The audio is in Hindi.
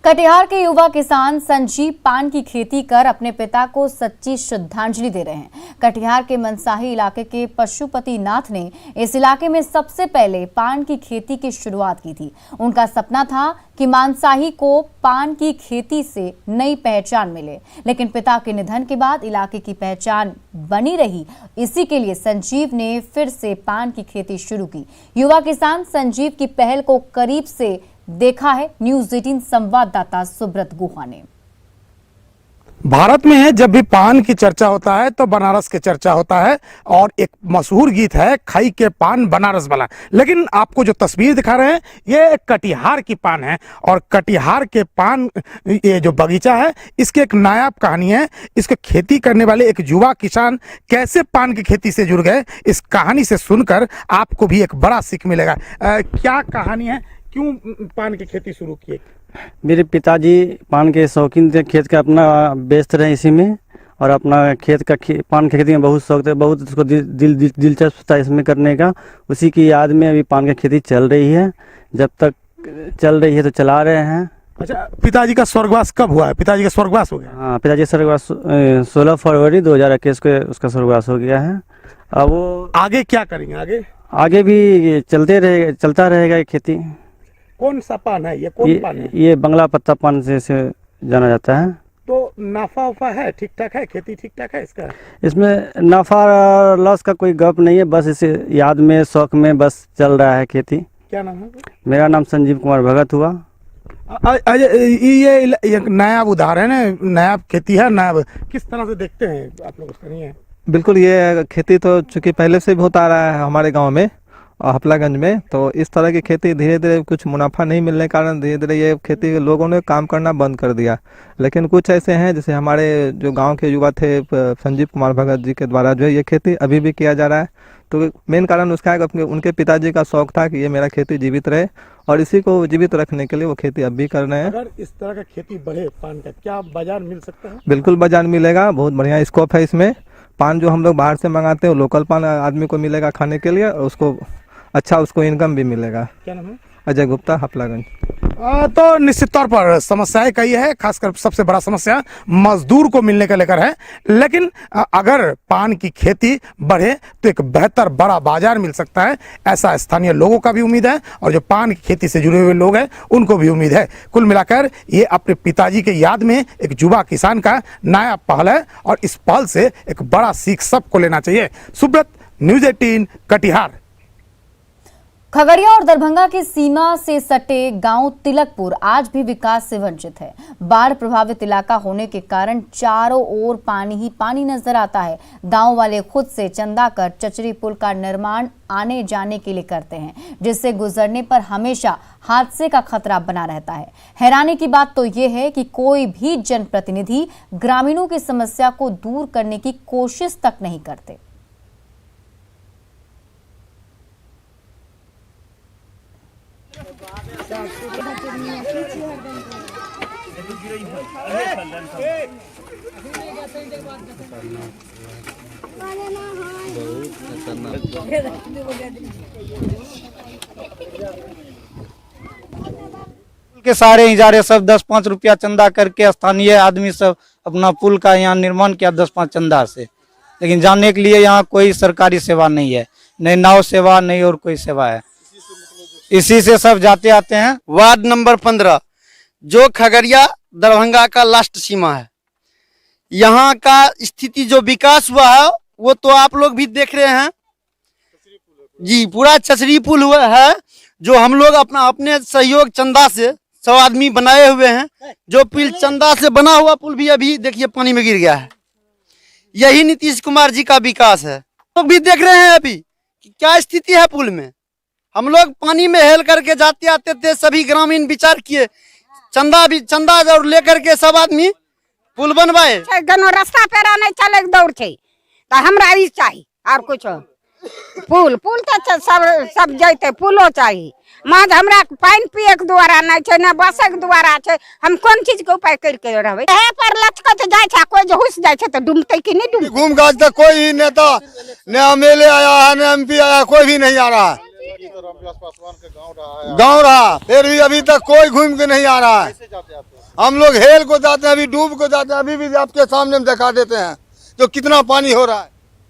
कटिहार के युवा किसान संजीव पान की खेती कर अपने पिता को सच्ची श्रद्धांजलि दे रहे हैं। कटिहार के मनसाही इलाके के पशुपति नाथ ने इस इलाके में सबसे पहले पान की खेती की शुरुआत की थी। उनका सपना था कि मनसाही को पान की खेती से नई पहचान मिले, लेकिन पिता के निधन के बाद इलाके की पहचान बनी रही। इसी के लिए संजीव ने फिर से पान की खेती शुरू की। युवा किसान संजीव की पहल को करीब से देखा है न्यूज़ 18 संवाददाता सुब्रत गुहा ने। भारत में है जब भी पान की चर्चा होता है तो बनारस की चर्चा होता है और एक मशहूर गीत है खाई के पान बनारस वाला। लेकिन आपको जो तस्वीर दिखा रहे हैं ये कटिहार की पान है और कटिहार के पान ये जो बगीचा है इसकी एक नायाब कहानी है। इसको खेती करने वाले एक युवा किसान कैसे पान की खेती से जुड़ गए, इस कहानी से सुनकर आपको भी एक बड़ा सीख मिलेगा। क्या कहानी है, क्यों पान की खेती शुरू की? मेरे पिताजी पान के शौकीन थे, खेत का अपना बेचते रहे इसी में, और अपना खेत का पान की खेती में बहुत शौक थे, बहुत उसको दिलचस्प था इसमें करने का। उसी की याद में अभी पान की खेती चल रही है। जब तक चल रही है तो चला रहे हैं। अच्छा, पिताजी का स्वर्गवास कब हुआ है? पिताजी का स्वर्गवास हो गया? हाँ, पिताजी स्वर्गवास 16 फरवरी 2021 को उसका स्वर्गवास हो गया है। अब वो आगे क्या करेंगे? आगे भी चलता रहेगा खेती। कौन सा पान है ये? कौन पान है ये बंगला पत्ता पान से जाना जाता है। तो नाफा उफा है, ठीक ठाक है, खेती ठीक ठाक है इसका? इसमें नाफा लॉस का कोई गप नहीं है, बस इसे याद में शौक में बस चल रहा है खेती। क्या नाम है? मेरा नाम संजीव कुमार भगत हुआ। ये नायाब उदाहरण है, नायाब खेती है। नायाब किस तरह से देखते हैं आप लोग उसका? नहीं है बिल्कुल, ये खेती तो चूंकि पहले से भी होता आ रहा है हमारे गांव में हपलागंज में, तो इस तरह की खेती धीरे धीरे कुछ मुनाफा नहीं मिलने के कारण धीरे धीरे ये खेती के लोगों ने काम करना बंद कर दिया। लेकिन कुछ ऐसे हैं जैसे हमारे जो गांव के युवा थे संजीव कुमार भगत जी के द्वारा जो है ये खेती अभी भी किया जा रहा है। तो मेन कारण उसका है कि उनके पिताजी का शौक था कि ये मेरा खेती जीवित रहे, और इसी को जीवित रखने के लिए वो खेती अब भी कर रहे हैं। अगर इस तरह का खेती बढ़े पान का, क्या बाजार मिल सकता है? बिल्कुल बाजार मिलेगा, बहुत बढ़िया स्कोप है इसमें। पान जो हम लोग बाहर से मंगाते हैं वो लोकल पान आदमी को मिलेगा खाने के लिए, और उसको इनकम भी मिलेगा। क्या नाम है? अजय गुप्ता, हपलागंज। तो निश्चित तौर पर समस्याएं कई है, खासकर सबसे बड़ा समस्या मजदूर को मिलने का लेकर है। लेकिन अगर पान की खेती बढ़े तो एक बेहतर बड़ा बाजार मिल सकता है, ऐसा स्थानीय लोगों का भी उम्मीद है और जो पान की खेती से जुड़े हुए लोग हैं उनको भी उम्मीद है। कुल मिलाकर ये अपने पिताजी के याद में एक युवा किसान का नया पहल है और इस पहल से एक बड़ा सीख सबको लेना चाहिए। सुब्रत, न्यूज़ 18 कटिहार। खगड़िया और दरभंगा की सीमा से सटे गांव तिलकपुर आज भी विकास से वंचित है। बाढ़ प्रभावित इलाका होने के कारण चारों ओर पानी ही पानी नजर आता है। गांव वाले खुद से चंदा कर चचरी पुल का निर्माण आने जाने के लिए करते हैं, जिससे गुजरने पर हमेशा हादसे का खतरा बना रहता है। हैरानी की बात तो यह है कि कोई भी जनप्रतिनिधि ग्रामीणों की समस्या को दूर करने की कोशिश तक नहीं करते। के सारे इजारे सब 10-5 रुपया चंदा करके स्थानीय आदमी सब अपना पुल का यहाँ निर्माण किया 10-5 चंदा से। लेकिन जाने के लिए यहाँ कोई सरकारी सेवा नहीं है, नहीं नाव सेवा, नहीं और कोई सेवा है। इसी से सब जाते आते हैं। वार्ड नंबर 15 जो खगड़िया दरभंगा का लास्ट सीमा है, यहाँ का स्थिति जो विकास हुआ है वो तो आप लोग भी देख रहे हैं जी। पूरा चचरी पुल हुआ है जो हम लोग अपने सहयोग चंदा से 100 आदमी बनाए हुए हैं। जो पुल चंदा से बना हुआ पुल भी अभी देखिए पानी में गिर गया है। यही नीतीश कुमार जी का विकास है। लोग भी देख रहे हैं अभी कि क्या स्थिति है पुल में। हम लोग पानी में हेल करके जाते आते थे, सभी ग्रामीण विचार किए, चंदा और लेकर के सब आदमी पुल बनवाए। रास्ता पे नहीं चले दौड़ थे तो हमरा ई चाहिए और कुछ पुल तो सब जैते पुलो चाहिए। माज हमरा पानी पिए के द्वारा नहीं छे, ना बसे के द्वारा छे। हम कौन चीज के उपाय करके रहबे? हे पर लचकत जाय छा, कोई जो घुस जाय छे तो डूबते कि नहीं डूब? घूम गाज तक कोई नेता न एमएलए आया है न एमपी आया, कोई भी नहीं आ रहा है। गाँव रहा, फिर भी अभी तक कोई घूम के नहीं आ रहा है। हम लोग हेल को जाते हैं, अभी डूब को जाते हैं, अभी भी आपके सामने हम दिखा देते हैं जो कितना पानी हो रहा है।